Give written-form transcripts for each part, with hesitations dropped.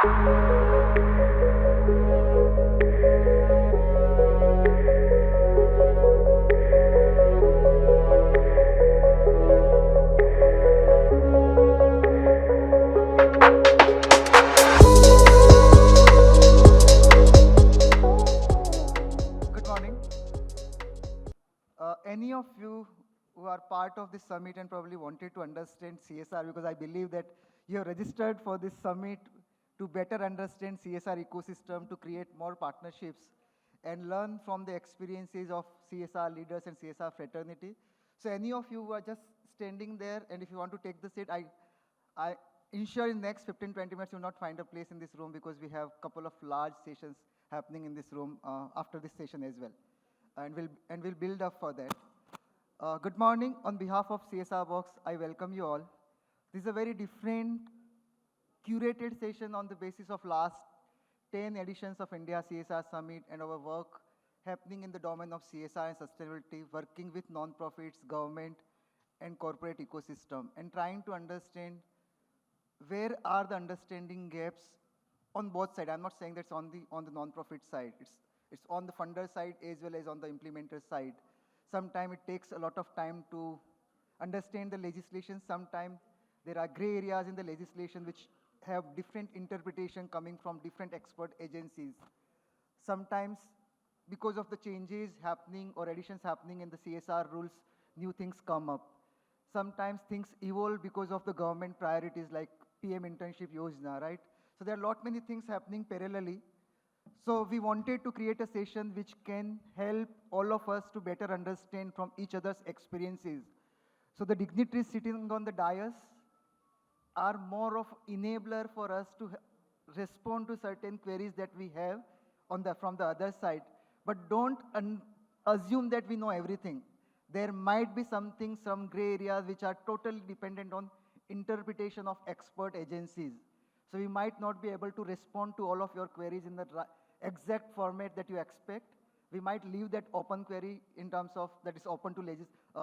Good morning. Any of you who are part of this summit and probably wanted to understand CSR, because I believe that you have registered for this summit to better understand CSR ecosystem, to create more partnerships and learn from the experiences of CSR leaders and CSR fraternity. So any of you who are just standing there, and if you want to take the seat, I ensure in next 15-20 minutes you will not find a place in this room, because we have a couple of large sessions happening in this room after this session as well. And we'll build up for that. Good morning. On behalf of CSR Box, I welcome you all. This is a very different, curated session on the basis of last 10 editions of India CSR Summit and our work happening in the domain of CSR and sustainability, working with non-profits, government, and corporate ecosystem, and trying to understand where are the understanding gaps on both sides. I'm not saying that's on the non-profit side. It's on the funder side as well as on the implementer side. Sometimes it takes a lot of time to understand the legislation. Sometimes there are gray areas in the legislation which have different interpretation coming from different expert agencies. Sometimes because of the changes happening or additions happening in the CSR rules, new things come up. Sometimes things evolve because of the government priorities like PM internship Yojana, right? So there are a lot many things happening parallelly. So we wanted to create a session which can help all of us to better understand from each other's experiences. So the dignitaries sitting on the dais are more of enabler for us to respond to certain queries that we have from the other side. But don't assume that we know everything. There might be some gray areas which are totally dependent on interpretation of expert agencies. So we might not be able to respond to all of your queries in the exact format that you expect. We might leave that open query in terms of that is open to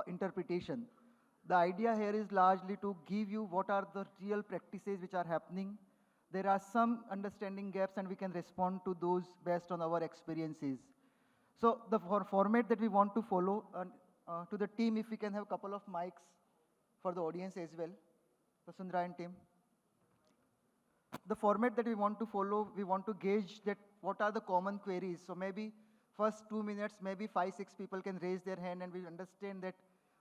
interpretation. The idea here is largely to give you what are the real practices which are happening. There are some understanding gaps and we can respond to those based on our experiences. So the format that we want to follow, to the team, if we can have a couple of mics for the audience as well, Vasundhara and team. The format that we want to follow, we want to gauge that what are the common queries. So maybe first 2 minutes, maybe 5-6 people can raise their hand and we understand that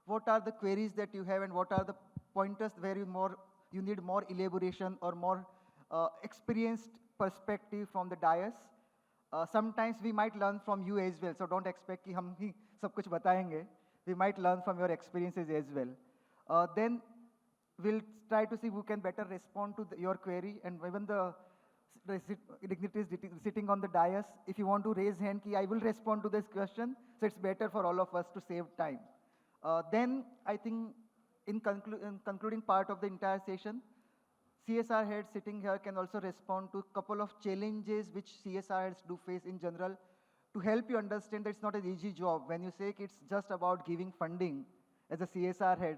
what are the queries that you have and what are the pointers where you need more elaboration or more experienced perspective from the dais. Sometimes we might learn from you as well, so don't expect कि हम ही सब कुछ बताएंगे. We might learn from your experiences as well. Then we'll try to see who can better respond to your query, and even the dignitaries sitting on the dais, if you want to raise hand, I will respond to this question, so it's better for all of us to save time. Then I think in concluding part of the entire session, CSR heads sitting here can also respond to a couple of challenges which CSR heads do face in general to help you understand that it's not an easy job. When you say it's just about giving funding as a CSR head,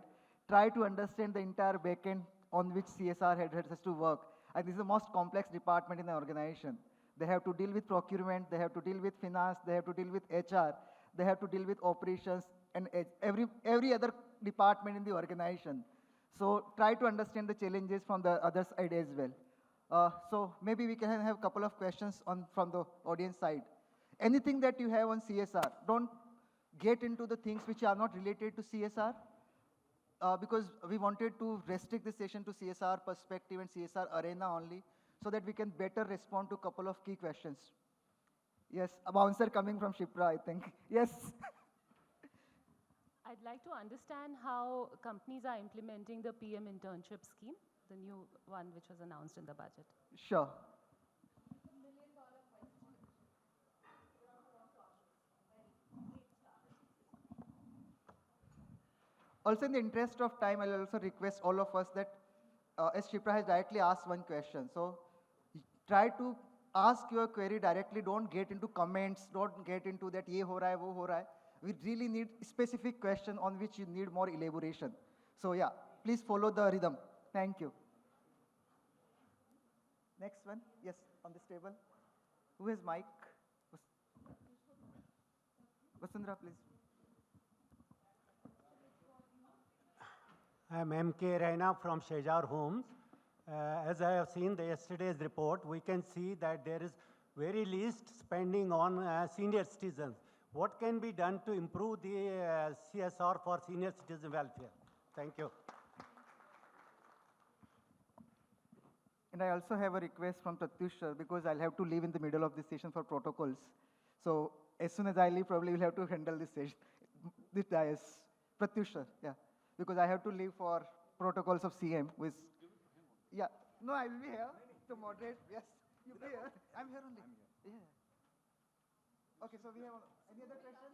try to understand the entire backend on which CSR head has to work. And this is the most complex department in the organization. They have to deal with procurement, they have to deal with finance, they have to deal with HR, they have to deal with operations and every other department in the organization. So try to understand the challenges from the other side as well. So maybe we can have a couple of questions from the audience side. Anything that you have on CSR, don't get into the things which are not related to CSR, because we wanted to restrict this session to CSR perspective and CSR arena only, so that we can better respond to a couple of key questions. Yes, a bouncer coming from Shipra, I think. Yes. I'd like to understand how companies are implementing the PM internship scheme, the new one which was announced in the budget. Sure. Also, in the interest of time, I'll also request all of us that, as Shipra has directly asked one question, so try to ask your query directly. Don't get into comments. Don't get into that ye ho raha hai, wo ho raha hai. We really need specific question on which you need more elaboration. So yeah, please follow the rhythm. Thank you. Next one, yes, on this table. Who has mic? Vasundhara, please. I am M.K. Raina from Shejar Homes. As I have seen yesterday's report, we can see that there is very least spending on senior citizens. What can be done to improve the CSR for senior citizen welfare? Thank you. And I also have a request from Pratyush sir, because I'll have to leave in the middle of this session for protocols. So as soon as I leave, probably we'll have to handle this session. This is Pratyush sir, yeah. Because I have to leave for protocols of CM with, yeah. No, I will be here to moderate, yes. You be here. I'm here only. Yeah. Okay, so we have, any other questions?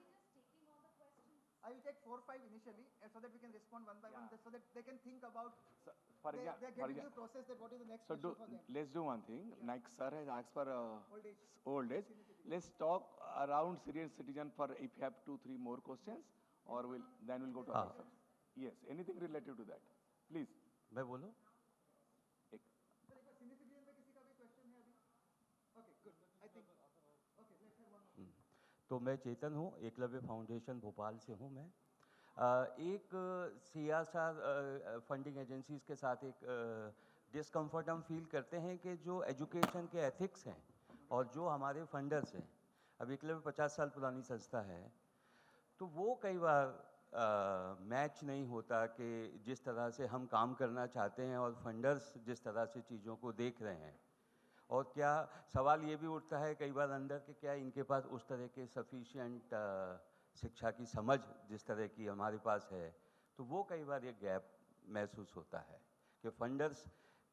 I will take 4 or 5 initially, so that we can respond one by one, so that they can think about, So, they're getting the process that what is the next so question for them. let's do one thing. Like sir has asked for Old age. old age. Let's talk around senior citizen for if you have 2-3 more questions, or then we'll go to other sir. Yes, anything related to that, please. मैं बोलूं? एक- Sir, एक बार senior citizen में किसी का भी question है अभी? Okay, good. I think, okay, let's have one more. तो मैं चेतन हूँ, एकलव्य फाउंडेशन भोपाल से हूँ मैं। एक CSR फंडिंग एजेंसीज के साथ एक डिस्कम्फर्ट हम फील करते हैं कि जो एजुकेशन के एथिक्स हैं और जो हमारे फंडर्स हैं, अब एकलव्य 50 साल पुरानी संस्था है, तो वो कई बार मैच नहीं होता कि जिस तरह से हम काम करना चाहते हैं और फंडर्स जिस तरह से चीज़ों को देख रहे हैं। और क्या सवाल ये भी उठता है कई बार अंदर कि क्या इनके पास उस तरह के सफिशिएंट शिक्षा की समझ जिस तरह की हमारे पास है, तो वो कई बार ये गैप महसूस होता है कि फंडर्स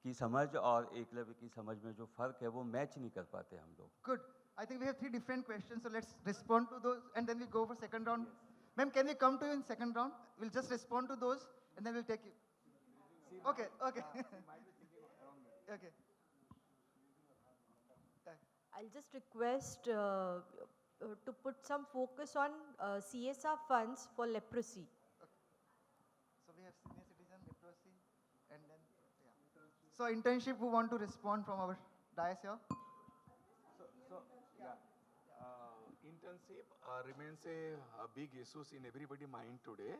की समझ और एकलव्य की समझ में जो फ़र्क है वो मैच नहीं कर पाते हम लोग। Good. I think we have 3 different questions, so let's respond to those, and then we go for second round. Ma'am, can we come to you in second round? We'll just respond to those, and then we'll take you. Okay, okay. Okay. I'll just request to put some focus on CSR funds for leprosy. So we have senior citizen, leprosy, and then, yeah. So internship, who want to respond from our dais here? Internship remains a big issue in everybody's mind today.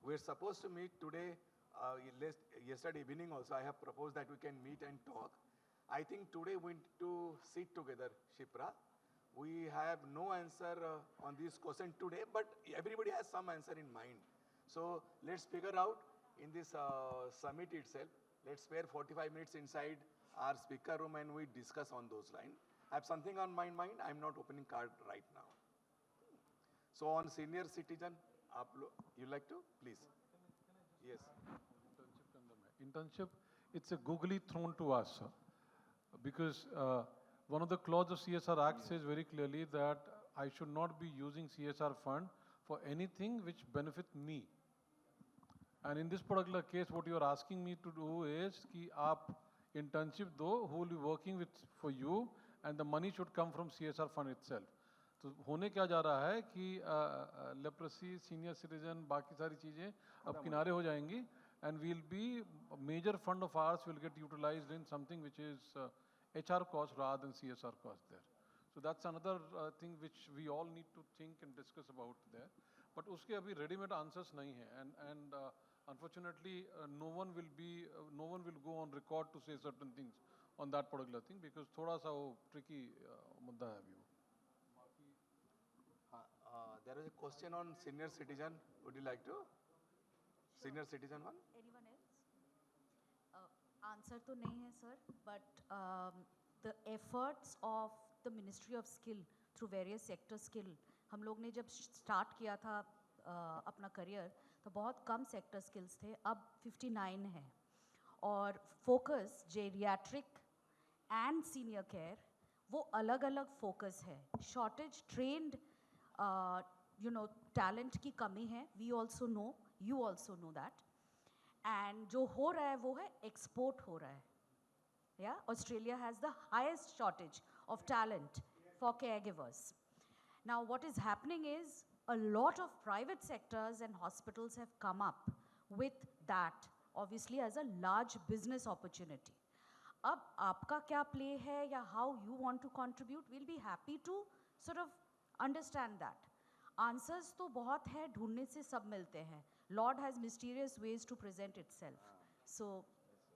We're supposed to meet today. Yesterday evening also, I have proposed that we can meet and talk. I think today we need to sit together, Shipra. We have no answer on this question today, but everybody has some answer in mind. So let's figure out in this summit itself. Let's spare 45 minutes inside our speaker room and we discuss on those lines. I have something on my mind. I'm not opening card right now. So on senior citizen, you like to? Please. Yes. Internship, it's a googly thrown to us. Because one of the clauses of CSR Act says very clearly that I should not be using CSR fund for anything which benefit me. And in this particular case, what you are asking me to do is कि आप internship दो, who will be working with for you, and the money should come from CSR fund itself. तो होने क्या जा रहा है कि leprosy, senior citizen, बाकी सारी चीजें अब किनारे हो जाएंगी, and we'll be a major fund of ours will get utilized in something which is HR cost rather than CSR cost there. So that's another thing which we all need to think and discuss about there. But उसके अभी ready-made answers नहीं है, and unfortunately no one will go on record to say certain things on that particular thing because थोड़ा सा वो tricky मुद्दा है अभी वो. There is a question on senior citizen. Would you like to? Senior citizen one? Anyone else? Answer तो नहीं है sir, but the efforts of the Ministry of Skill through various sector skill, हम लोग ने जब start किया था अपना career, तो बहुत कम sector skills थे, अब 59 है, और focus geriatric and senior care, वो अलग-अलग focus है, shortage trained talent की कमी है, we also know, you also know that, and जो हो रहा है वो है export हो रहा है. Yeah, Australia has the highest shortage of talent for caregivers. Now what is happening is a lot of private sectors and hospitals have come up with that, obviously as a large business opportunity. अब आपका क्या play है या how you want to contribute, will be happy to sort of understand that. Answers तो बहुत है, ढूंढने से सब मिलते हैं. Lord has mysterious ways to present itself. So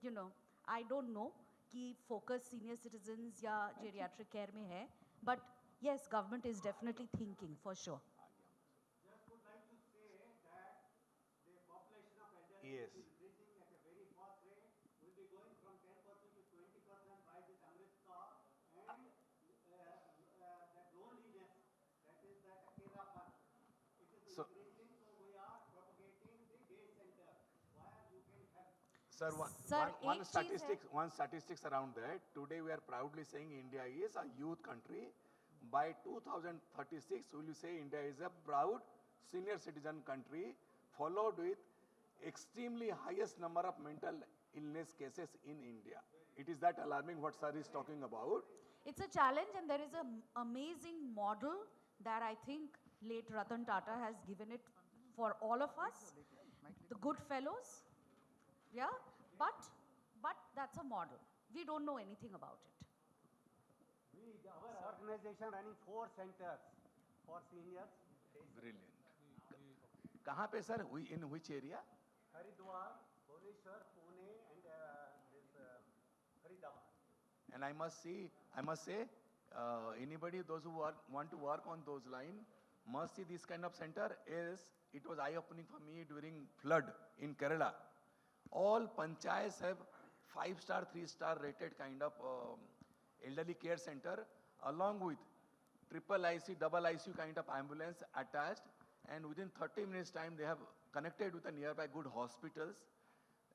you know, I don't know कि फोकस सीनियर सिटीजन्स या जेरियाट्रिक केयर में है, but yes, government is definitely thinking for sure. Just would like to say that the population of elderly Yes. is increasing at a very fast rate. Will be going from 10% to 20% by this Amrit Kaur, and that loneliness, that is that akelapan, it is So- increasing. So we are propagating the day center where you can have. Sir, Sir, one एक चीज़ है- statistics around that. Today we are proudly saying India is a youth country. By 2036, we will say India is a proud senior citizen country, followed with extremely highest number of mental illness cases in India. It is that alarming what sir is talking about. It's a challenge, and there is an amazing model that I think late Ratan Tata has given it for all of us, the good fellows. Yeah, but that's a model. We don't know anything about it. Our organization running 4 centers for seniors. Brilliant. कहाँ पे sir? In which area? Haridwar, Bhubaneswar, Pune, and this Faridabad. And I must say, anybody those who want to work on those lines must see this kind of center. It was eye-opening for me during flood in Kerala. All panchayats have 5-star, 3-star rated kind of elderly care center, along with triple IC, double ICU kind of ambulance attached, and within 30 minutes time they have connected with the nearby good hospitals.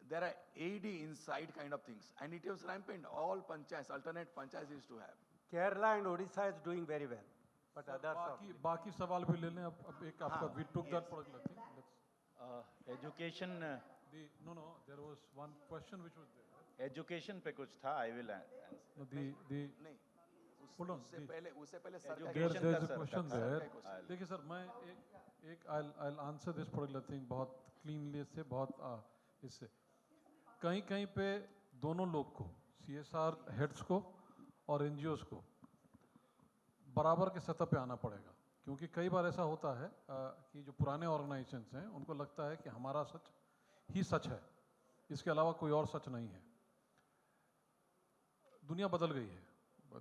There are AD inside kind of things, and it was rampant. All panchayats, alternate panchayats used to have. Kerala and Odisha is doing very well, but others are. बाकी सवाल भी ले लें. अब एक आपका we took that particular thing. Let's, education no, there was one question which was there. Education पे कुछ था. आई विल No, the नहीं, Hold on, उससे पहले सर का there's Education there's का a sir, question का there. sir. देखिए सर, मैं I'll answer this particular thing बहुत cleanly से, बहुत इससे. कहीं पे दोनों लोग को, CSR heads को और NGOs को बराबर के सतह पे आना पड़ेगा, क्योंकि कई बार ऐसा होता है कि जो पुराने ऑर्गेनाइजेशंस हैं उनको लगता है कि हमारा सच ही सच है, इसके अलावा कोई और सच नहीं है. दुनिया बदल गई है,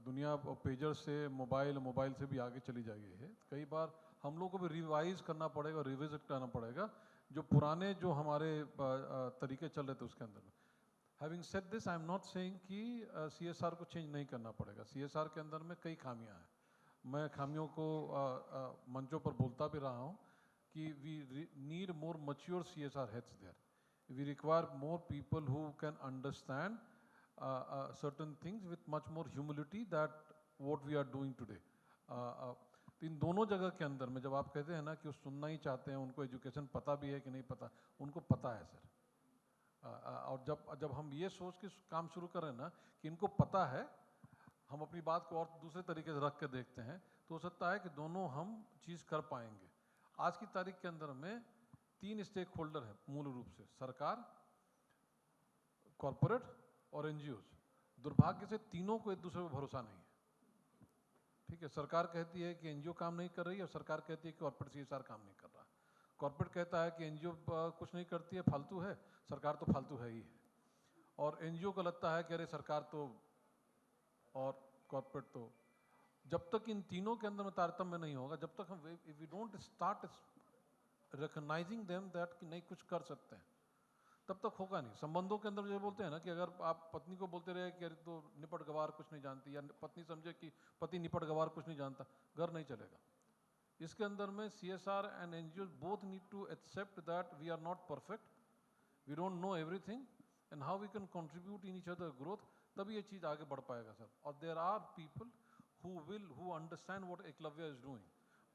दुनिया पेजर से मोबाइल से भी आगे चली जा गई है. कई बार हम लोग को भी रिवाइज करना पड़ेगा, रिविजिट करना पड़ेगा जो पुराने जो हमारे तरीके चल रहे थे उसके अंदर में. Having said this, I am not saying कि CSR को चेंज नहीं करना पड़ेगा. CSR के अंदर में कई खामियां हैं. मैं खामियों को मंचों पर बोलता भी रहा हूँ कि we need more mature CSR heads there. We require more people who can understand certain things with much more humility that what we are doing today. तो इन दोनों जगह के अंदर में जब आप कहते हैं ना कि वो सुनना ही चाहते हैं, उनको एजुकेशन पता भी है कि नहीं पता, उनको पता है सर. और जब हम ये सोच के काम शुरू करें ना कि इनको पता है, हम अपनी बात को और दूसरे तरीके से रख के देखते हैं, तो हो सकता है कि दोनों हम चीज़ कर पाएंगे. आज की तारीख के अंदर में 3 स्टेक होल्डर हैं मूल रूप से: सरकार, कॉरपोरेट और NGOs. दुर्भाग्य से तीनों को एक दूसरे पर भरोसा नहीं है. ठीक है, सरकार कहती है कि NGO काम नहीं कर रही है, और सरकार कहती है कि कॉर्पोरेट CSR काम नहीं कर रहा. कॉर्पोरेट कहता है कि NGO कुछ नहीं करती है, फालतू है, सरकार तो फालतू है ही है. और NGO को लगता है कि अरे सरकार तो और कॉर्पोरेट तो. जब तक इन तीनों के अंदर में तारतम्य नहीं होगा, जब तक हम we don't start recognising them that कि नहीं कुछ कर सकते हैं, तब तक होगा नहीं. संबंधों के अंदर जो बोलते हैं ना कि अगर आप पत्नी को बोलते रहे कि अरे तो निपट गवार कुछ नहीं जानती, या पत्नी समझे कि पति निपट गवार कुछ नहीं जानता, घर नहीं चलेगा. इसके अंदर में CSR and NGOs both need to accept that we are not perfect, we don't know everything, and how we can contribute in each other growth. तभी ये चीज़ आगे बढ़ पाएगा सर. और there are people who understand what Eklavya is doing.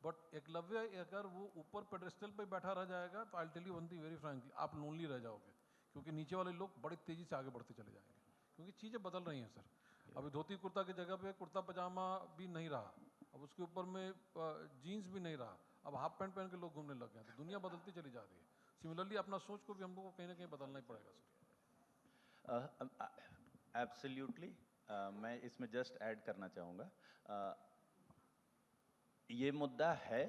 But Eklavya अगर वो ऊपर पेडेस्टल पे बैठा रह जाएगा तो I tell you one thing very frankly, आप लोनली रह जाओगे, क्योंकि नीचे वाले लोग बड़ी तेज़ी से आगे बढ़ते चले जाएंगे, क्योंकि चीज़ें बदल रही हैं सर. अभी धोती कुर्ता की जगह पे कुर्ता पजामा भी नहीं रहा, अब उसके ऊपर में जीन्स भी नहीं रहा, अब हाफ पैंट पहन के लोग घूमने लग गए हैं. तो दुनिया बदलती चली जा रही है. सिमिलरली अपना सोच को भी हम लोग को कहीं ना कहीं बदलना ही पड़ेगा सर. एब्सोल्युटली मैं इसमें जस्ट ऐड करना चाहूँगा ये मुद्दा है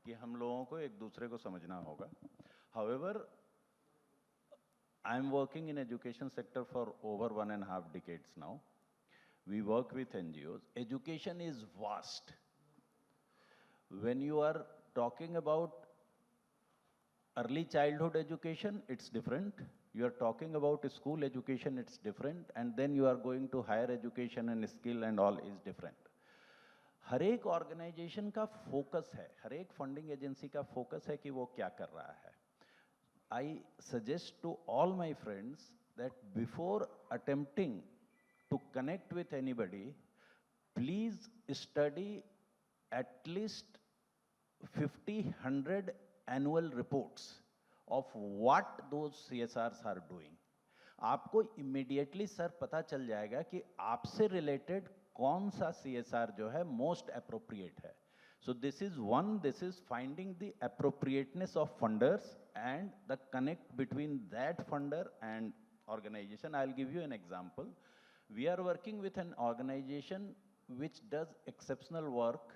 कि हम लोगों को एक दूसरे को समझना होगा. However, I am working in education sector for over 1.5 decades now. We work with NGOs. Education is vast. When you are talking about early childhood education, it's different. You are talking about school education, it's different. And then you are going to higher education and skill and all is different. हर एक organisation का focus है, हर एक funding agency का focus है कि वो क्या कर रहा है. I suggest to all my friends that before attempting to connect with anybody, please study at least 50, 100 annual reports of what those CSRs are doing. आपको immediately सर पता चल जाएगा कि आपसे related कौन सा CSR जो है most appropriate है. So this is finding the appropriateness of funders and the connect between that funder and organization. I'll give you an example. We are working with an organization which does exceptional work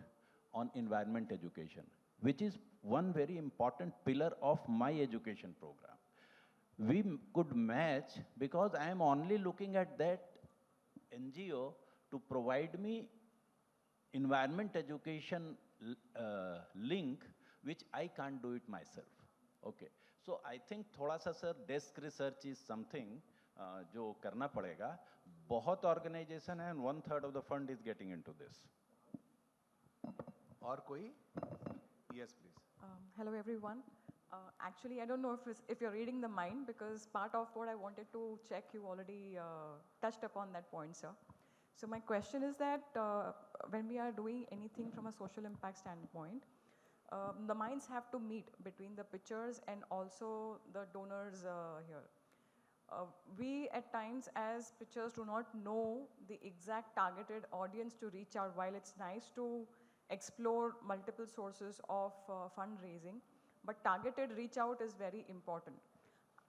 on environment education, which is one very important pillar of my education program. We could match because I am only looking at that NGO to provide me environment education link, which I can't do it myself. Okay. So I think थोड़ा सा sir desk research is something जो करना पड़ेगा. बहुत organization है and 1/3 of the fund is getting into this. और कोई? Yes, please. Hello, everyone. Actually, I don't know if you're reading the mind, because part of what I wanted to check, you already touched upon that point, sir. So my question is that when we are doing anything from a social impact standpoint, the minds have to meet between the pitchers and also the donors here. We at times as pitchers do not know the exact targeted audience to reach out. While it's nice to explore multiple sources of fundraising, but targeted reach out is very important.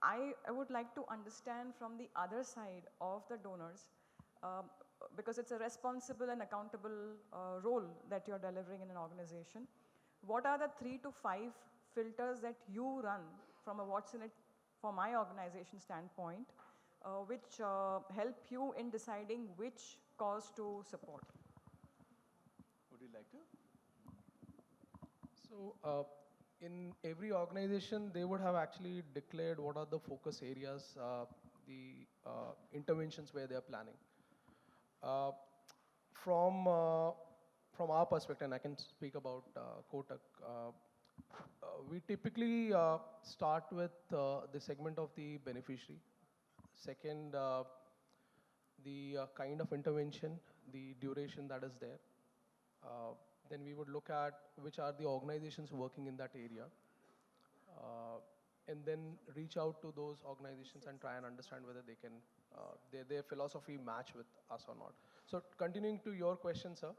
I would like to understand from the other side of the donors, because it's a responsible and accountable role that you're delivering in an organization. What are the 3 to 5 filters that you run from a what's in it for my organization standpoint, which help you in deciding which cause to support? Would you like to? So in every organization, they would have actually declared what are the focus areas, the interventions where they are planning. From our perspective, and I can speak about Kotak, we typically start with the segment of the beneficiary. Second, the kind of intervention, the duration that is there. Then we would look at which are the organizations working in that area, and then reach out to those organizations and try and understand whether they can, their philosophy match with us or not. So continuing to your question, sir,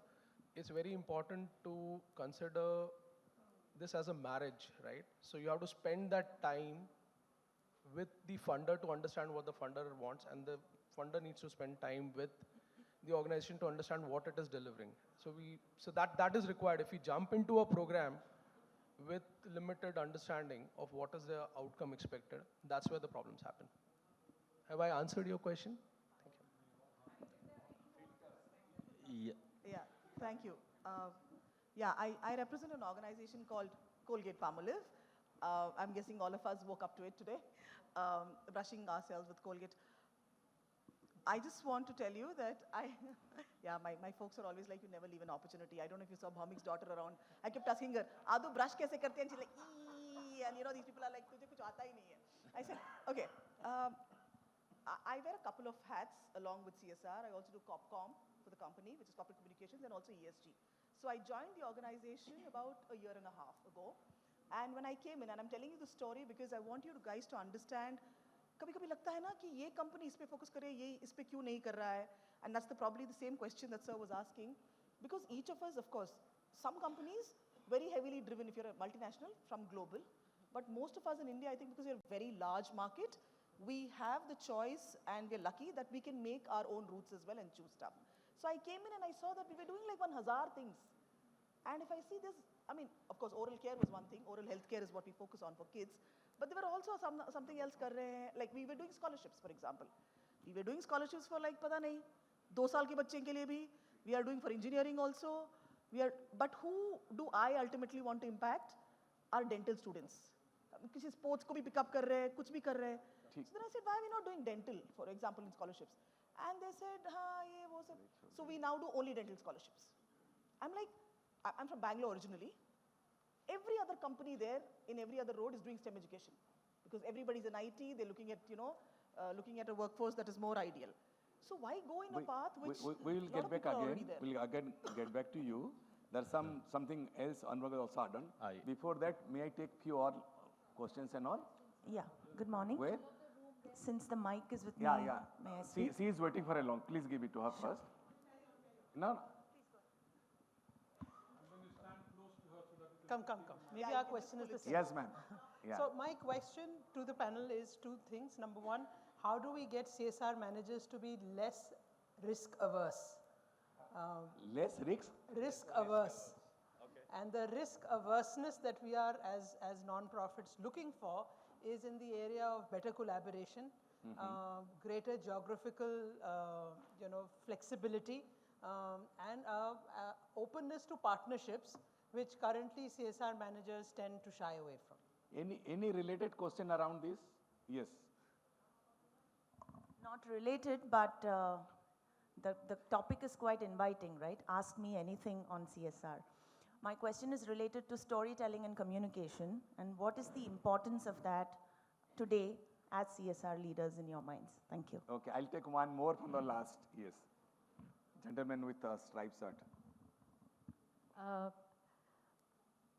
it's very important to consider this as a marriage, right? So you have to spend that time with the funder to understand what the funder wants, and the funder needs to spend time with the organization to understand what it is delivering. So that is required. If we jump into a program with limited understanding of what is the outcome expected, that's where the problems happen. Have I answered your question? Thank you. Yeah, thank you. I represent an organization called Colgate-Palmolive. I'm guessing all of us woke up to it today, brushing ourselves with Colgate. I just want to tell you that my folks are always like, you never leave an opportunity. I don't know if you saw Bhaumik's daughter around. I kept asking her, Adu, brush kaise karte? And she's like, ee. And these people are like, tujhe kuch aata hi nahi hai. I said, okay. I wear a couple of hats along with CSR. I also do CopCom for the company, which is corporate communications, and also ESG. So I joined the organization about a year and a half ago. And when I came in, and I'm telling you the story because I want you guys to understand, कभी-कभी लगता है ना कि ये company इस पे focus करे, ये इस पे क्यों नहीं कर रहा है? And that's probably the same question that sir was asking. Because each of us, of course, some companies very heavily driven if you're a multinational from global, but most of us in India, I think because we're a very large market, we have the choice and we're lucky that we can make our own routes as well and choose stuff. So I came in and I saw that we were doing like 1,000 things. And if I see this, I mean, of course, oral care was one thing. Oral health care is what we focus on for kids. But there were also something else kar rahe hain. Like we were doing scholarships, for example. We were doing scholarships for like, pata nahi, 2 saal ke bacche ke liye bhi. We are doing for engineering also. But who do I ultimately want to impact? Our dental students. Kisi sports ko bhi pick up kar rahe hain, kuch bhi kar rahe hain. So then I said, why are we not doing dental, for example, in scholarships? And they said, हाँ ये वो सब. So we now do only dental scholarships. I'm like, I'm from Bangalore originally. Every other company there, in every other road, is doing STEM education. Because everybody's in IT, they're looking at, looking at a workforce that is more ideal. So why go in a path which we will get back again. there? We'll again get back to you. There's something else Anurag has also done. Before that, may I take few all questions and all? Yeah. Good morning. Where? Since the mic is with Yeah, me, yeah. may I speak? She is waiting for a long. Please give it to her first. No. Come. Maybe our question is the same. Yes, ma'am. Yeah. So my question to the panel is two things. Number one, how do we get CSR managers to be less risk averse? Less risk? Risk averse. Okay. And the risk averseness that we are as non-profits looking for is in the area of better collaboration, greater geographical flexibility, and openness to partnerships, which currently CSR managers tend to shy away from. Any related question around this? Yes. Not related, but the topic is quite inviting, right? Ask me anything on CSR. My question is related to storytelling and communication, and what is the importance of that today as CSR leaders in your minds? Thank you. Okay, I'll take one more from the last. Yes. Gentleman with a striped shirt.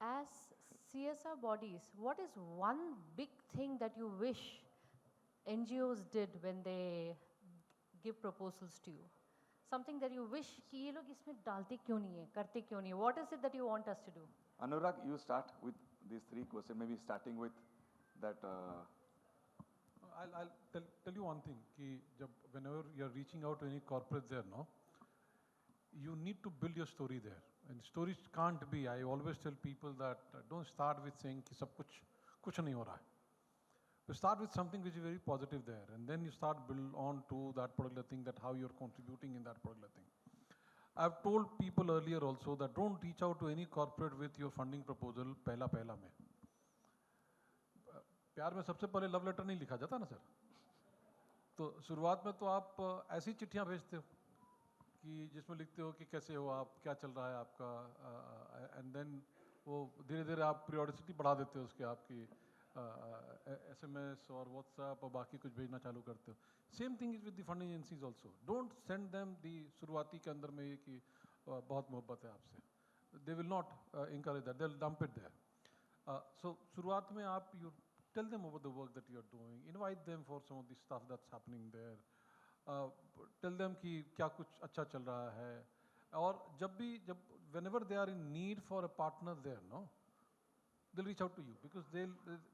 As CSR bodies, what is one big thing that you wish NGOs did when they give proposals to you? Something that you wish कि ये लोग इसमें डालते क्यों नहीं है, करते क्यों नहीं है? What is it that you want us to do? Anurag, you start with these three questions, maybe starting with that. I'll tell you one thing, whenever you're reaching out to any corporate there, no, you need to build your story there. And stories can't be, I always tell people that don't start with saying कि सब कुछ नहीं हो रहा है. You start with something which is very positive there, and then you start build on to that particular thing, that how you're contributing in that particular thing. I've told people earlier also that don't reach out to any corporate with your funding proposal पहला में. प्यार में सबसे पहले love letter नहीं लिखा जाता ना सर. तो शुरुआत में तो आप ऐसी चिट्ठियाँ भेजते हो कि जिसमें लिखते हो कि कैसे हो आप, क्या चल रहा है आपका, एंड देन वो धीरे धीरे आप पीरियोडिसिटी बढ़ा देते हो उसके, आपकी SMS और WhatsApp और बाकी कुछ भेजना चालू करते हो. Same thing is with the funding agencies also. Don't send them the शुरुआती के अंदर में ये कि बहुत मोहब्बत है आपसे. They will not encourage that, they'll dump it there. So शुरुआत में आप you tell them about the work that you're doing, invite them for some of the stuff that's happening there, tell them कि क्या कुछ अच्छा चल रहा है. और whenever they are in need for a partner there, no, they'll reach out to you, because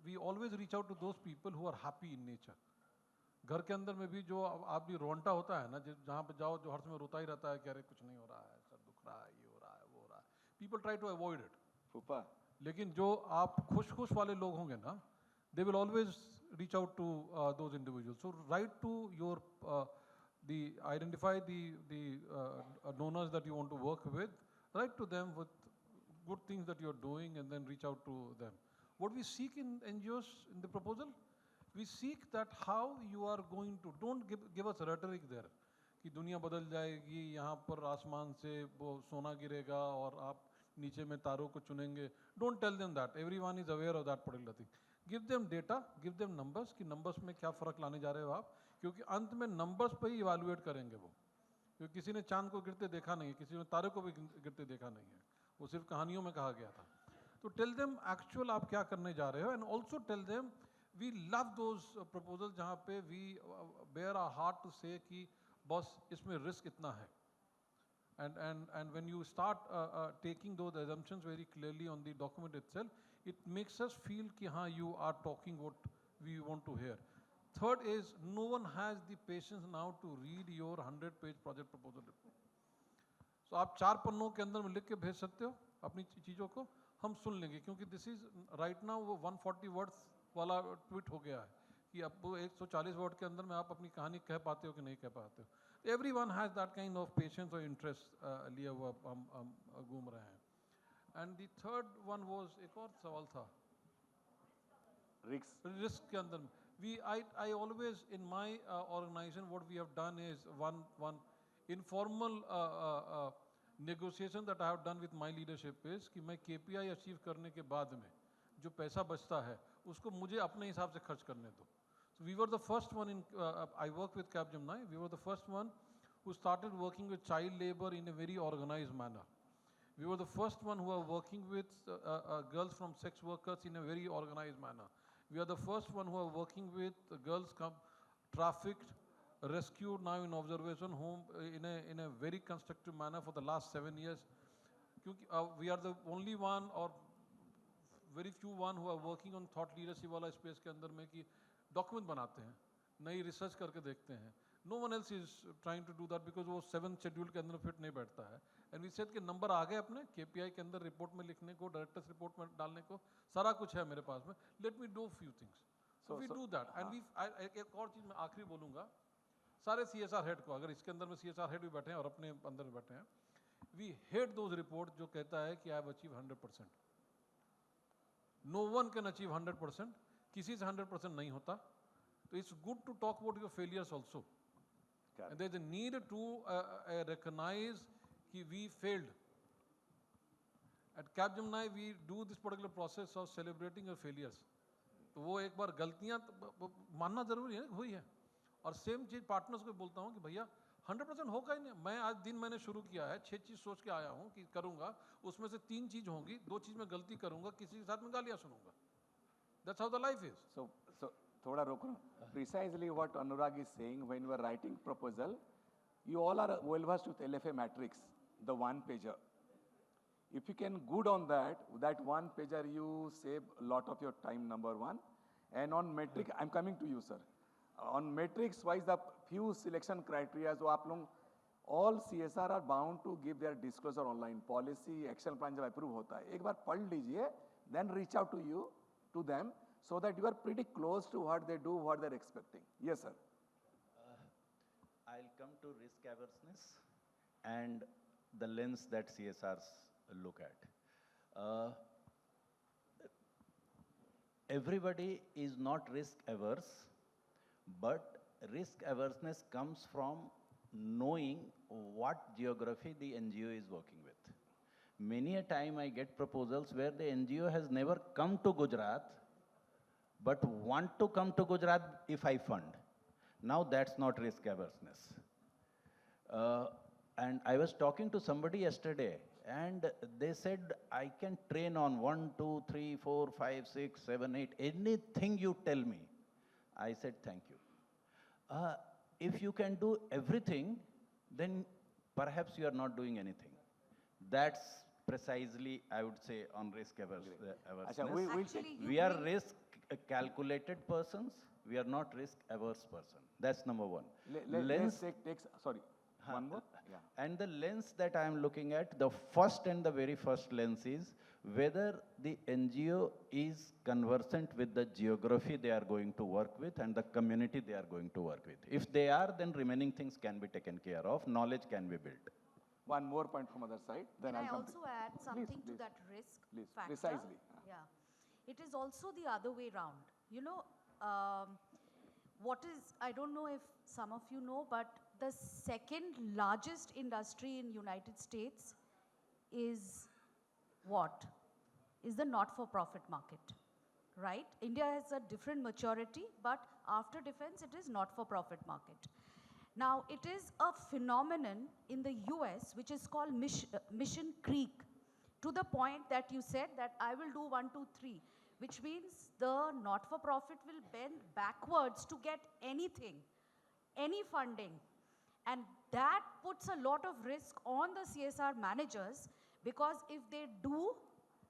we always reach out to those people who are happy in nature. घर के अंदर में भी जो आप भी रोंटा होता है ना, जहाँ पे जाओ जो हर समय रोता ही रहता है कि अरे कुछ नहीं हो रहा है, सर दुख रहा है, ये हो रहा है, वो हो रहा है. People try to avoid it. Pupa. लेकिन जो आप खुश वाले लोग होंगे ना, they will always reach out to those individuals. So write to your identify the donors that you want to work with. Write to them with good things that you're doing, and then reach out to them. What we seek in NGOs in the proposal, we seek that how you are going to, don't give us rhetoric there कि दुनिया बदल जाएगी, यहाँ पर आसमान से वो सोना गिरेगा और आप नीचे में तारों को चुनेंगे. Don't tell them that. Everyone is aware of that particular thing. Give them data, give them numbers कि numbers में क्या फ़र्क लाने जा रहे हो आप, क्योंकि अंत में numbers पे ही evaluate करेंगे वो. क्योंकि किसी ने चांद को गिरते देखा नहीं है, किसी ने तारे को भी गिरते देखा नहीं है, वो सिर्फ कहानियों में कहा गया था. तो tell them actual आप क्या करने जा रहे हो, and also tell them we love those proposals जहाँ पे we bear our heart to say कि बस इसमें risk इतना है. And when you start taking those assumptions very clearly on the document itself, it makes us feel कि हाँ, you are talking what we want to hear. Third is, no one has the patience now to read your 100-page project proposal report. So आप 4 पन्नों के अंदर में लिख के भेज सकते हो अपनी चीज़ों को, हम सुन लेंगे, क्योंकि दिस इज राइट नाउ वो 140 वर्ड्स वाला ट्वीट हो गया है कि अब वो 140 वर्ड के अंदर में आप अपनी कहानी कह पाते हो कि नहीं कह पाते हो. Everyone has that kind of patience or interest लिए हुआ हम घूम रहे हैं. And the third one was, एक और सवाल था, risk के अंदर में. I always, in my organization, what we have done is one informal negotiation that I have done with my leadership is कि मैं KPI achieve करने के बाद में जो पैसा बचता है उसको मुझे अपने हिसाब से खर्च करने दो. So we were the first one in, I work with Capgemini, we were the first one who started working with child labor in a very organized manner. We were the first one who are working with girls from sex workers in a very organized manner. We are the first one who are working with girls trafficked, rescued now in observation home in a very constructive manner for the last 7 years. We are the only one or very few one who are working on thought leadership वाला space के अंदर में कि document बनाते हैं, नई research करके देखते हैं. No one else is trying to do that because वो 7th schedule के अंदर fit नहीं बैठता है. And we said कि number आ गए अपने KPI के अंदर report में लिखने को, directors report में डालने को, सारा कुछ है मेरे पास में. Let me do few things. So we do that. And एक और चीज़ मैं आखिरी बोलूँगा, सारे CSR head को, अगर इसके अंदर में CSR head भी बैठे हैं और अपने अंदर में बैठे हैं, we hate those reports जो कहता है कि I have achieved 100%. No one can achieve 100%. किसी से 100% नहीं होता. So it's good to talk about your failures also. And there's a need to recognize that we failed. At Capgemini, we do this particular process of celebrating your failures. तो वो एक बार गलतियां मानना जरूरी है, हुई है. और सेम चीज पार्टनर्स को बोलता हूँ कि भैया 100% होगा ही नहीं. मैं आज दिन मैंने शुरू किया है, 6 चीज सोच के आया हूँ कि करूंगा, उसमें से 3 चीज होंगी, 2 चीज में गलती करूंगा, किसी के साथ में गालियां सुनूंगा. That's how the life is. So thoda roko. Precisely what Anurag is saying, when you are writing proposal, you all are well versed with LFA matrix, the one pager. If you can good on that one pager, you save a lot of your time, number one. And on metric, I'm coming to you, sir. On metrics wise, the few selection criteria, so आप लोग all CSR are bound to give their disclosure online. Policy, action plan जब approve होता है, एक बार पढ़ लीजिए, then reach out to them, so that you are pretty close to what they do, what they're expecting. Yes, sir. I'll come to risk averseness and the lens that CSRs look at. Everybody is not risk averse, but risk averseness comes from knowing what geography the NGO is working with. Many a time I get proposals where the NGO has never come to Gujarat, but want to come to Gujarat if I fund. Now that's not risk averseness. And I was talking to somebody yesterday, and they said, I can train on 1, 2, 3, 4, 5, 6, 7, 8, anything you tell me. I said, thank you. If you can do everything, then perhaps you are not doing anything. That's precisely, I would say, on risk averseness. We are risk calculated persons. We are not risk averse person. That's number one. Let's take sorry. One more? Yeah. And the lens that I am looking at, the first and the very first lens is whether the NGO is conversant with the geography they are going to work with and the community they are going to work with. If they are, then remaining things can be taken care of. Knowledge can be built. One more point from other side. Then Can I'll I come also add something to that risk factor? Precisely. Yeah. It is also the other way round. You know, what is, I don't know if some of you know, but the second largest industry in United States is what? Is the not-for-profit market, right? India has a different maturity, but after defense, it is not-for-profit market. Now, it is a phenomenon in the US, which is called Mission Creek, to the point that you said that I will do 1, 2, 3, which means the not-for-profit will bend backwards to get anything, any funding. And that puts a lot of risk on the CSR managers, because if they do,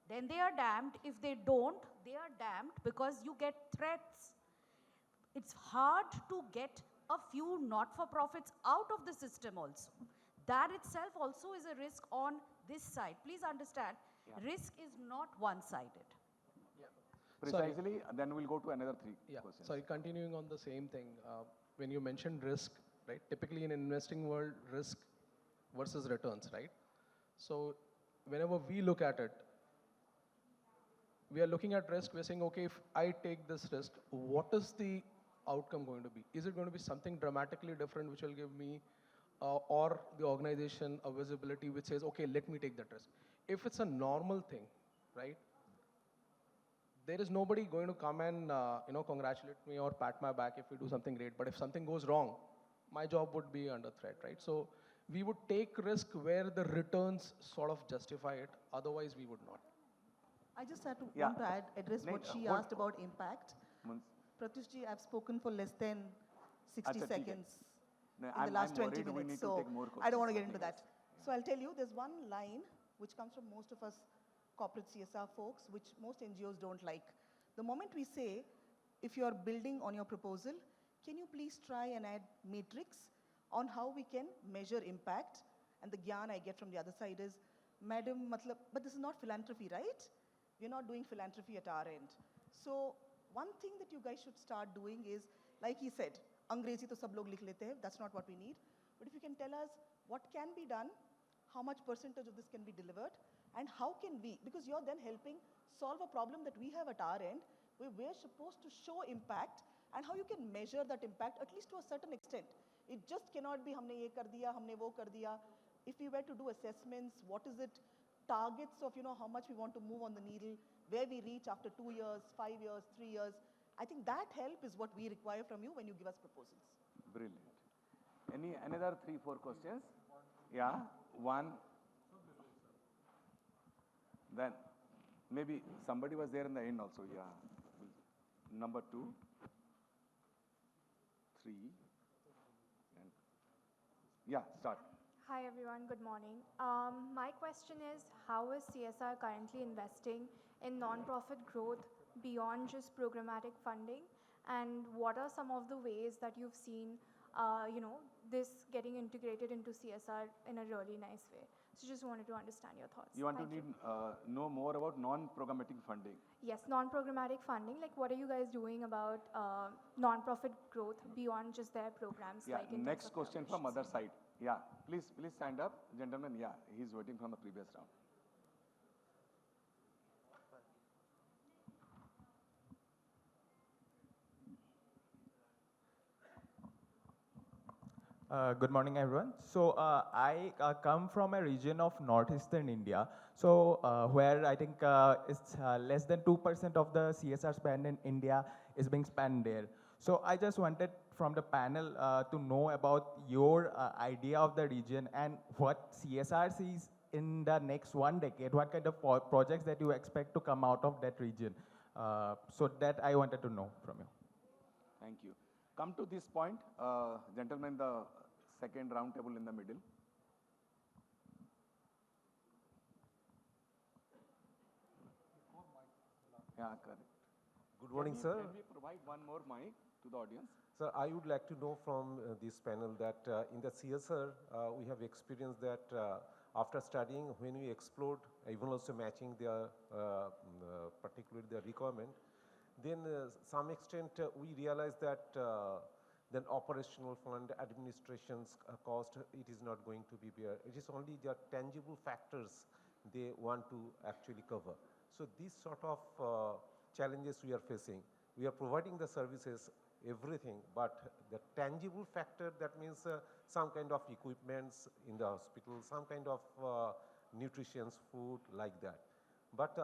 then they are damned. If they don't, they are damned, because you get threats. it's hard to get a few not-for-profits out of the system also. That itself also is a risk on this side. Please understand, risk is not one-sided. Precisely, then we'll go to another three questions. Sorry, continuing on the same thing. When you mentioned risk, right? Typically in investing world, risk versus returns, right? So whenever we look at it, we are looking at risk, we're saying, okay, if I take this risk, what is the outcome going to be? Is it going to be something dramatically different which will give me or the organization a visibility which says, okay, let me take that risk? If it's a normal thing, right? There is nobody going to come and congratulate me or pat my back if we do something great. But if something goes wrong, my job would be under threat, right? So we would take risk where the returns sort of justify it. Otherwise, we would not. I just had to want to address what she asked about impact. Pratyushji, I've spoken for less than 60 seconds in the last 20 minutes, so I don't want to get into that. So I'll tell you, there's one line which comes from most of us corporate CSR folks, which most NGOs don't like. The moment we say, if you're building on your proposal, can you please try and add matrix on how we can measure impact? And the gyan I get from the other side is, Madam, but this is not philanthropy, right? We're not doing philanthropy at our end. So one thing that you guys should start doing is, like he said, Angrezi to sab log likh lete hai, that's not what we need. But if you can tell us what can be done, how much percentage of this can be delivered, and how can we, because you're then helping solve a problem that we have at our end, where we're supposed to show impact, and how you can measure that impact, at least to a certain extent. It just cannot be, humne ye kar diya, humne wo kar diya. If we were to do assessments, what is it, targets of, how much we want to move on the needle, where we reach after 2 years, 5 years, 3 years. I think that help is what we require from you when you give us proposals. Brilliant. Another 3-4 questions? Yeah, one. Then maybe somebody was there in the end also, yeah. Number 2, 3, and yeah, start. Hi everyone, good morning. My question is, how is CSR currently investing in non-profit growth beyond just programmatic funding? And what are some of the ways that you've seen, this getting integrated into CSR in a really nice way? So just wanted to understand your thoughts. You want to know more about non-programmatic funding? Yes, non-programmatic funding. Like, what are you guys doing about non-profit growth beyond just their programs? Yeah, like in next question from other side. Yeah, please stand up. Gentlemen, yeah, he's waiting from the previous round. Good morning, everyone. So I come from a region of northeastern India, so where I think it's less than 2% of the CSR spend in India is being spent there. So I just wanted from the panel to know about your idea of the region and what CSR sees in the next 1 decade, what kind of projects that you expect to come out of that region. So that I wanted to know from you. Thank you. Come to this point, gentlemen, the second round table in the middle. Yeah, correct. Good morning, sir. Can we provide one more mic to the audience? Sir, I would like to know from this panel that in the CSR, we have experienced that after studying, when we explored, even also matching their, particularly their requirement, then some extent we realized that then operational fund, administration's cost, it is not going to be there. It is only the tangible factors they want to actually cover. So these sort of challenges we are facing. We are providing the services, everything, but the tangible factor, that means some kind of equipments in the hospital, some kind of nutrition, food, like that. But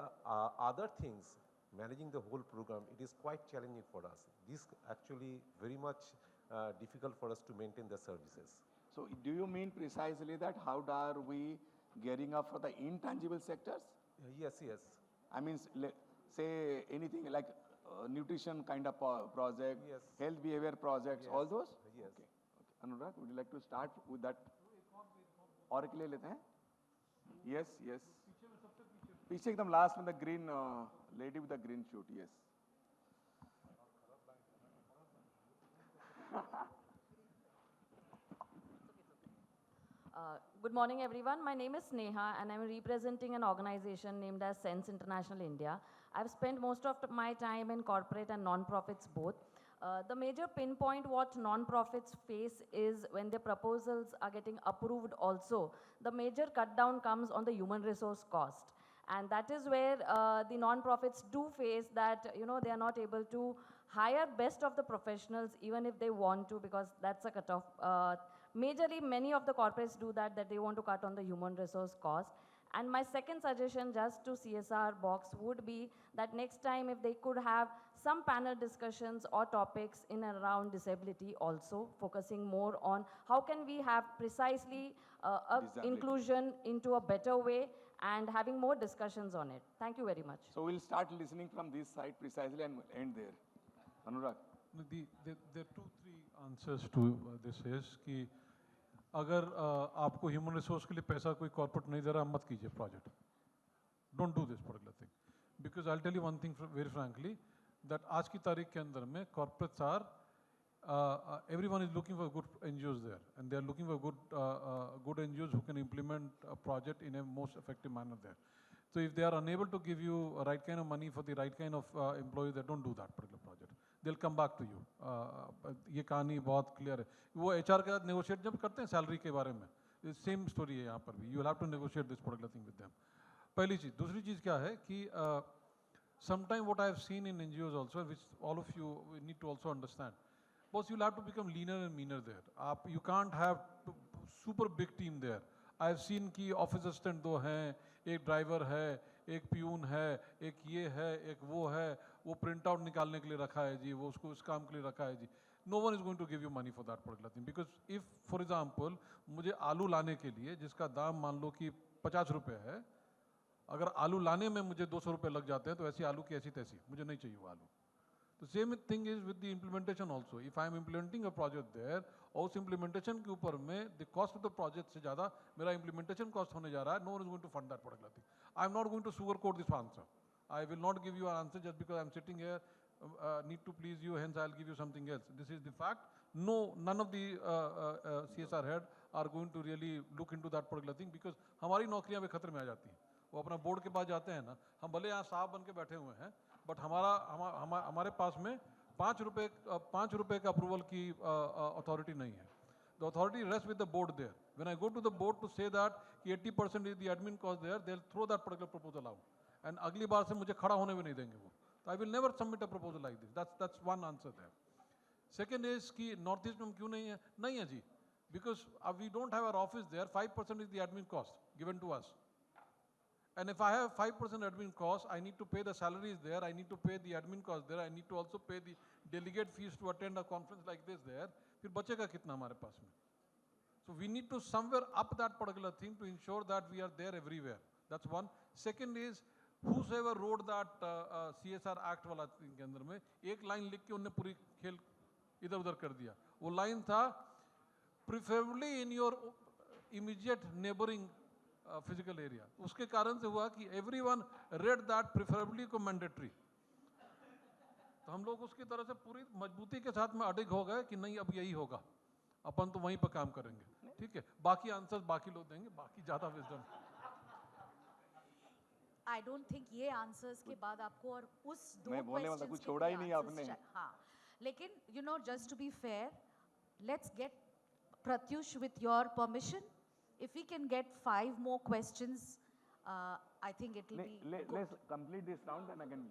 other things, managing the whole program, it is quite challenging for us. This actually very much difficult for us to maintain the services. So do you mean precisely that how are we gearing up for the intangible sectors? Yes, yes. I mean, say anything like nutrition kind of project, yes. Health behavior projects, yes. all those? Yes. Okay. Anurag, would you like to start with that? और के लिए लेते हैं? Yes, yes. पीछे एकदम last में the green lady with the green shoot, yes. Good morning, everyone. My name is Sneha, and I'm representing an organization named as Sense International India. I've spent most of my time in corporate and non-profits both. The major pinpoint what non-profits face is when their proposals are getting approved also, the major cut down comes on the human resource cost. And that is where the non-profits do face that, they are not able to hire best of the professionals even if they want to, because that's a cutoff. Majorly, many of the corporates do that they want to cut on the human resource cost. And my second suggestion just to CSR box would be that next time if they could have some panel discussions or topics in and around disability also, focusing more on how can we have precisely inclusion into a better way and having more discussions on it. Thank you very much. So we'll start listening from this side precisely and we'll end there. Anurag. There are 2-3 answers to this is कि अगर आपको human resource के लिए पैसा कोई corporate नहीं दे रहा, मत कीजिए project. Don't do this particular thing, because I tell you one thing very frankly that आज की तारीख के अंदर में corporates are everyone is looking for good NGOs there, and they are looking for good NGOs who can implement a project in a most effective manner there. So if they are unable to give you a right kind of money for the right kind of employees, they don't do that particular project. They'll come back to you. ये कहानी बहुत clear है. वो HR के साथ negotiate जब करते हैं सैलरी के बारे में, सेम स्टोरी है यहाँ पर भी. You will have to negotiate this particular thing with them. पहली चीज़. दूसरी चीज़ क्या है कि sometime what I have seen in NGOs also, which all of you need to also understand. Boss, you'll have to become leaner and meaner there. You can't have super big team there. I have seen कि office assistant 2 हैं, एक driver है, एक peon है, एक ये है, एक वो है, वो प्रिंट आउट निकालने के लिए रखा है जी, वो उसको इस काम के लिए रखा है जी. No one is going to give you money for that particular thing, because if, for example, मुझे आलू लाने के लिए जिसका दाम मान लो कि 50 रुपये है, अगर आलू लाने में मुझे 200 रुपये लग जाते हैं तो ऐसी आलू की ऐसी तैसी, मुझे नहीं चाहिए वो आलू. The same thing is with the implementation also. If I am implementing a project there, और उस implementation के ऊपर में the cost of the project से ज़्यादा मेरा implementation cost होने जा रहा है, no one is going to fund that particular thing. I am not going to sugarcoat this answer. I will not give you an answer just because I am sitting here, need to please you, hence I will give you something else. This is the fact. No, none of the CSR head are going to really look into that particular thing, because हमारी नौकरियाँ भी खतरे में आ जाती हैं. वो अपना board के पास जाते हैं ना, हम भले यहाँ साहब बन के बैठे हुए हैं, बट हमारे पास में 5 रुपए का अप्रूवल की अथॉरिटी नहीं है. The authority rests with the board there. When I go to the board to say that 80% is the admin cost there, they'll throw that particular proposal out. And अगली बार से मुझे खड़ा होने भी नहीं देंगे वो. So I will never submit a proposal like this. That's one answer there. Second is कि नॉर्थ ईस्ट में क्यों नहीं है? नहीं है जी. Because we don't have our office there. 5% is the admin cost given to us. And if I have 5% admin cost, I need to pay the salaries there, I need to pay the admin cost there, I need to also pay the delegate fees to attend a conference like this there. फिर बचेगा कितना हमारे पास में? So we need to somewhere up that particular thing to ensure that we are there everywhere. That's one. Second is, whosoever wrote that CSR Act वाला के अंदर में एक लाइन लिख के उन्होंने पूरी खेल इधर उधर कर दिया. वो लाइन था, preferably in your immediate neighboring physical area. उसके कारण से हुआ कि everyone read that preferably को mandatory. तो हम लोग उसकी तरह से पूरी मजबूती के साथ में अडिग हो गए कि नहीं अब यही होगा, अपन तो वहीं पर काम करेंगे. ठीक है, बाकी आंसर्स बाकी लोग देंगे, बाकी ज़्यादा विजडम. I don't think ये आंसर्स के बाद आपको और उस दो मैं बोलने वाला कुछ छोड़ा ही नहीं आपने. हाँ, लेकिन just to be fair, let's get Pratyush, with your permission, if we can get 5 more questions, I think it will be good. Let's complete this round, then again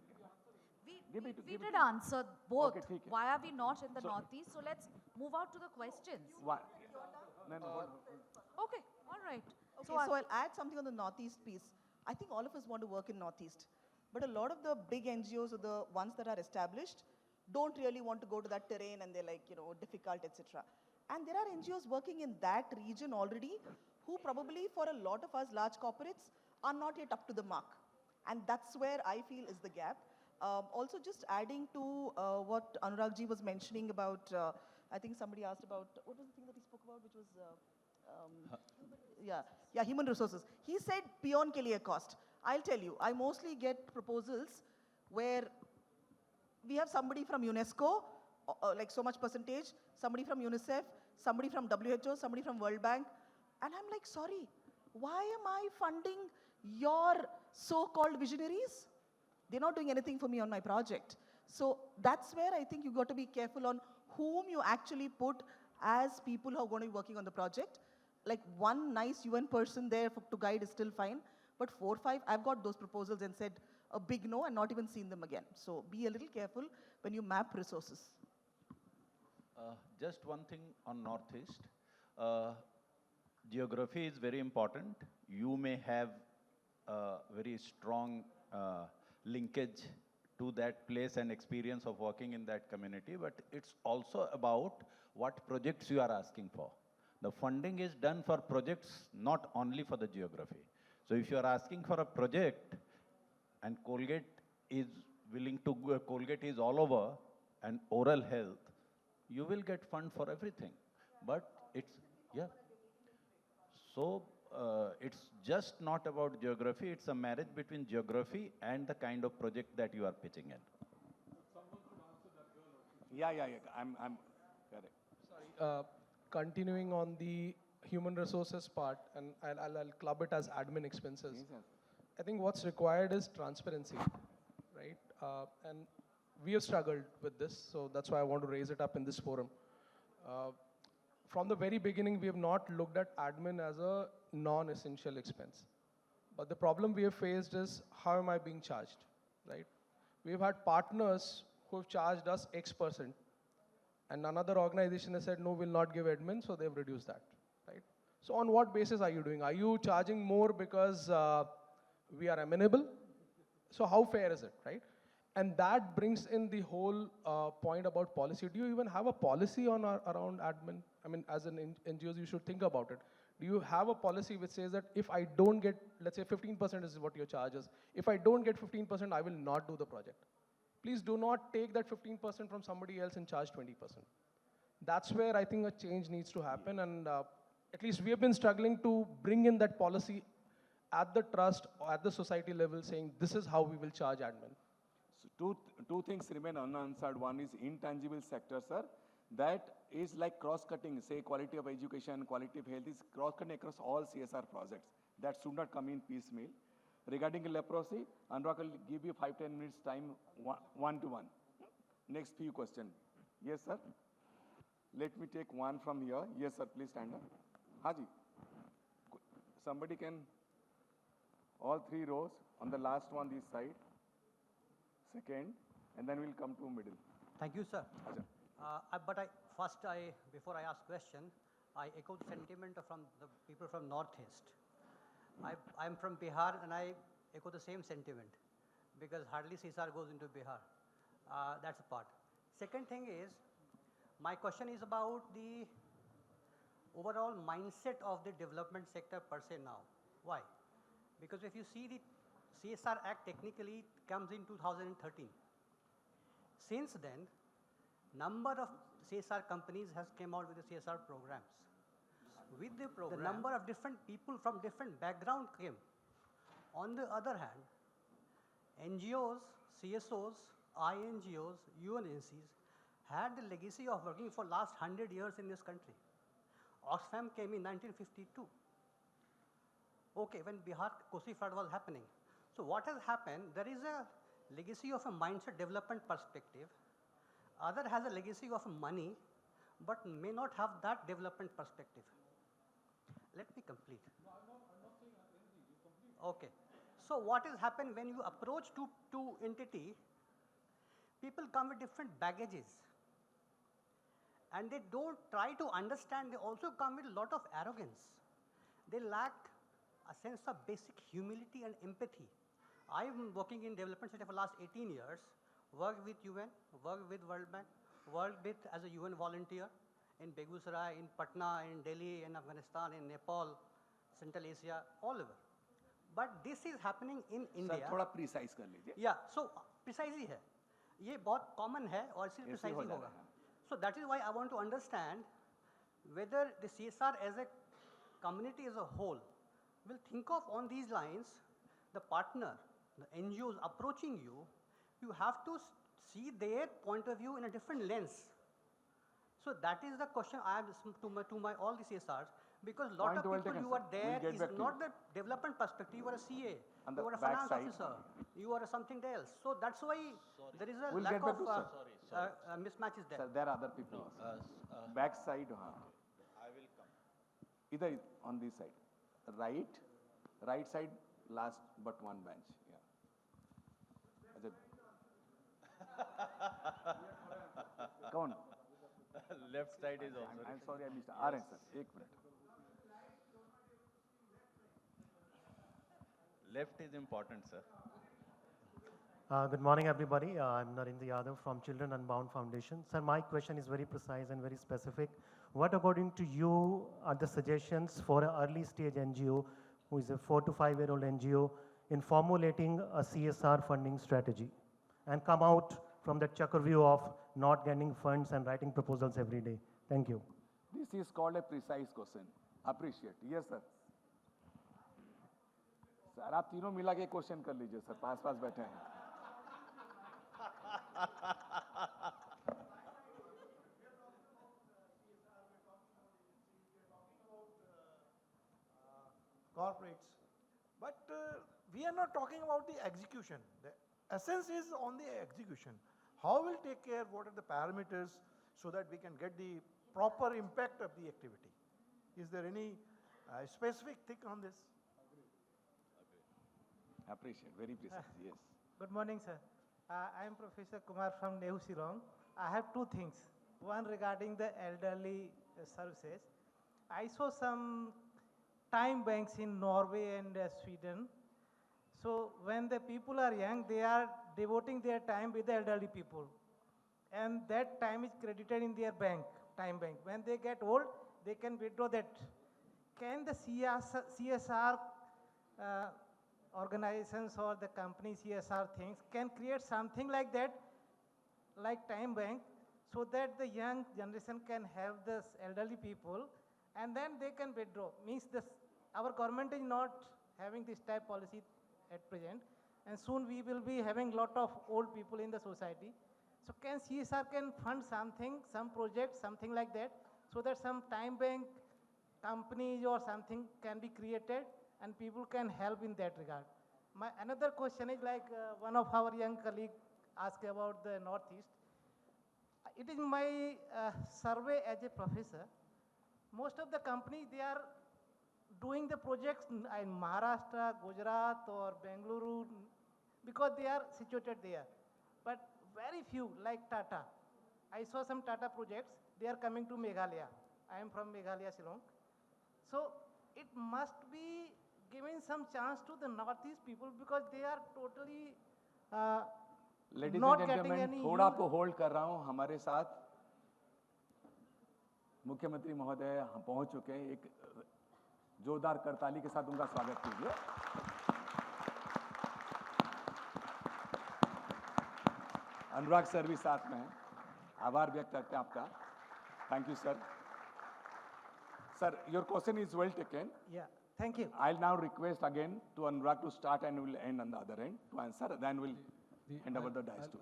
We did answer both. Okay, why are we not in the Northeast? So let's move out to the questions. Okay, all right. Okay, so I'll add something on the Northeast piece. I think all of us want to work in Northeast, but a lot of the big NGOs or the ones that are established don't really want to go to that terrain, and they're like, difficult, etc. And there are NGOs working in that region already who probably for a lot of us large corporates are not yet up to the mark. And that's where I feel is the gap. Also just adding to what Anurag ji was mentioning about, I think somebody asked about, what was the thing that he spoke about, which was, human resources. He said peon ke liye cost. I'll tell you, I mostly get proposals where we have somebody from UNESCO like so much percentage, somebody from UNICEF, somebody from WHO, somebody from World Bank. And I'm like, sorry, why am I funding your so-called visionaries? They're not doing anything for me on my project. So that's where I think you got to be careful on whom you actually put as people who are going to be working on the project. Like one nice UN person there to guide is still fine, but 4 or 5, I've got those proposals and said a big no and not even seen them again. So be a little careful when you map resources. Just one thing on Northeast. Geography is very important. You may have a very strong linkage to that place and experience of working in that community, but it's also about what projects you are asking for. The funding is done for projects, not only for the geography. So if you are asking for a project and Colgate is willing to go, Colgate is all over and oral health, you will get fund for everything. But it's, yeah. So it's just not about geography, it's a marriage between geography and the kind of project that you are pitching in. Yeah. I'm correct. Sorry, continuing on the human resources part, and I'll club it as admin expenses. Yes, sir. I think what's required is transparency, right? And we have struggled with this, so that's why I want to raise it up in this forum. From the very beginning, we have not looked at admin as a non-essential expense. But the problem we have faced is, how am I being charged, right? We've had partners who have charged us X%, and another organization has said, no, we'll not give admin, so they've reduced that, right? So on what basis are you doing? Are you charging more because we are amenable? So how fair is it, right? And that brings in the whole point about policy. Do you even have a policy on around admin? I mean, as an NGOs, you should think about it. Do you have a policy which says that if I don't get, let's say 15% is what your charge is. If I don't get 15%, I will not do the project. Please do not take that 15% from somebody else and charge 20%. That's where I think a change needs to happen. And at least we have been struggling to bring in that policy at the trust or at the society level, saying this is how we will charge admin. So two things remain unanswered. One is intangible sector, sir. That is like cross-cutting, say quality of education, quality of health is cross-cutting across all CSR projects. That should not come in piecemeal. Regarding leprosy, Anurag will give you 5-10 minutes time, one-to-one. Next few questions. Yes, sir. Let me take one from here. Yes, sir, please stand up. Haji, somebody can, all 3 rows, on the last one this side, second, and then we'll come to middle. Thank you, sir. Before I ask question, I echo the sentiment from the people from Northeast. I'm from Bihar and I echo the same sentiment because hardly CSR goes into Bihar. That's a part. Second thing is, my question is about the overall mindset of the development sector per se now. Why? Because if you see the CSR Act technically comes in 2013. Since then, number of CSR companies has came out with the CSR programs. With the program, the number of different people from different background came. On the other hand, NGOs, CSOs, INGOs, UNACs had the legacy of working for last 100 years in this country. Oxfam came in 1952. Okay, when Bihar Kosi flood was happening. So what has happened, there is a legacy of a mindset development perspective. Other has a legacy of money, but may not have that development perspective. Let me complete. No, I'm not saying anything. You complete. Okay. So what has happened when you approach to entity, people come with different baggages. And they don't try to understand, they also come with a lot of arrogance. They lack a sense of basic humility and empathy. I'm working in development sector for the last 18 years, worked with UN, worked with World Bank, worked with as a UN volunteer in Begusarai, in Patna, in Delhi, in Afghanistan, in Nepal, Central Asia, all over. But this is happening in India. Sir, थोड़ा precise कर लीजिए. Yeah, so precisely है. ये बहुत common है और सिर्फ precisely होगा. So that is why I want to understand whether the CSR as a community as a whole will think of on these lines, the partner, the NGOs approaching you, you have to see their point of view in a different lens. So that is the question I am to my all the CSRs, because lot Point of well people taken, who sir. are there We'll get is back to not you. the development perspective. You are a CA, On the you are a back finance side. officer, you are something else. So that's why there is a We'll lack get back of to sir. mismatch is there. Sir, there are other people also. Back side, I will come. either on this side. Right side, last but one bench. Yeah. Come on. Left side is also. I'm sorry, I missed. आ रहे हैं sir. एक minute. Left is important, sir. Good morning, everybody. I'm Narendra Yadav from Children Unbound Foundation. Sir, my question is very precise and very specific. What, according to you, are the suggestions for an early stage NGO, who is a 4 to 5 year old NGO, in formulating a CSR funding strategy and come out from the chakra view of not getting funds and writing proposals every day? Thank you. This is called a precise question. Appreciate. Yes, sir. Sir आप तीनों मिला के question कर लीजिए sir, पास पास बैठे हैं. Corporates. But we are not talking about the execution. The essence is on the execution. How we'll take care, what are the parameters so that we can get the proper impact of the activity? Is there any specific thing on this? Appreciate, very precise, yes. Good morning, sir. I am Professor Kumar from Nehu Shillong. I have two things. One regarding the elderly services. I saw some time banks in Norway and Sweden. So when the people are young, they are devoting their time with the elderly people. And that time is credited in their bank, time bank. When they get old, they can withdraw that. Can the CSR organizations or the company CSR things can create something like that, like time bank, so that the young generation can have this elderly people and then they can withdraw? Means this, our government is not having this type policy at present, and soon we will be having lot of old people in the society. So can CSR can fund something, some project, something like that, so that some time bank companies or something can be created and people can help in that regard. My another question is like one of our young colleagues asked about the Northeast. It is my survey as a professor. Most of the companies, they are doing the projects in Maharashtra, Gujarat or Bengaluru because they are situated there. But very few, like Tata. I saw some Tata projects, they are coming to Meghalaya. I am from Meghalaya, Shillong. So it must be giving some chance to the Northeast people because they are totally Ladies not and getting gentlemen, any थोड़ा use. आपको hold कर रहा हूं. हमारे साथ मुख्यमंत्री महोदय पहुंच चुके हैं. एक जोरदार करताली के साथ उनका स्वागत कीजिए. अनुराग सर भी साथ में हैं. आभार व्यक्त करते हैं आपका. Thank you sir. Sir, your question is well taken. Yeah, thank you. I'll now request again to Anurag to start and we'll end on the other end to answer. Then we'll hand over the dice to.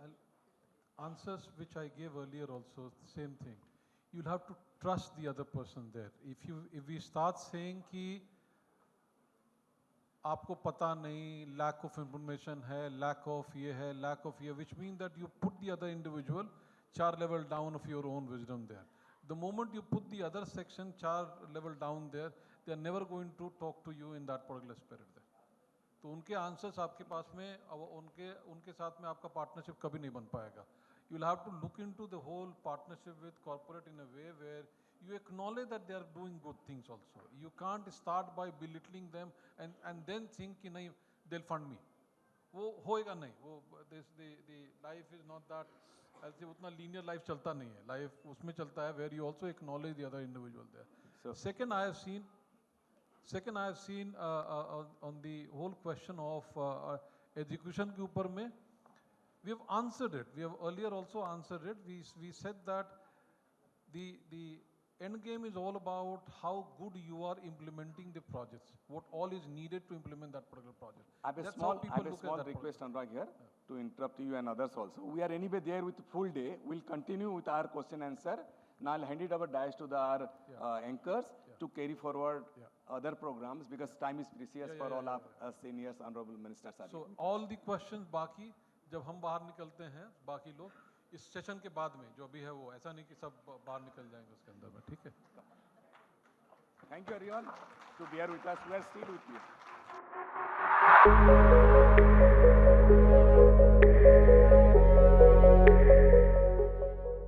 Answers which I gave earlier also, same thing. You'll have to trust the other person there. If we start saying कि आपको पता नहीं, lack of information है, lack of ये है, lack of ये, which means that you put the other individual 4 level down of your own wisdom there. The moment you put the other section 4 level down there, they are never going to talk to you in that particular spirit there. तो उनके answers आपके पास में उनके साथ में आपका partnership कभी नहीं बन पाएगा. You will have to look into the whole partnership with corporate in a way where you acknowledge that they are doing good things also. You can't start by belittling them and then think कि नहीं they'll fund me. वो होएगा नहीं. वो the life is not that ऐसे उतना linear life चलता नहीं है. Life उसमें चलता है where you also acknowledge the other individual there. So, Second, I have seen on the whole question of execution के ऊपर में, we have answered it. We have earlier also answered it. We said that the end game is all about how good you are implementing the projects. What all is needed to implement that particular project. I have a That's small, how people I have a look small at that request, Anurag, here to interrupt you and others also. We are anyway there with full day. We'll continue with our question answer. Now I'll hand it over dash to our anchors to carry forward other programs because time is precious for all of us seniors, honorable ministers. are So here. all the questions बाकी जब हम बाहर निकलते हैं बाकी लोग इस session के बाद में जो अभी है वो ऐसा नहीं कि सब बाहर निकल जाएंगे उसके अंदर में, ठीक है? Thank you everyone to bear with us. We are still with you.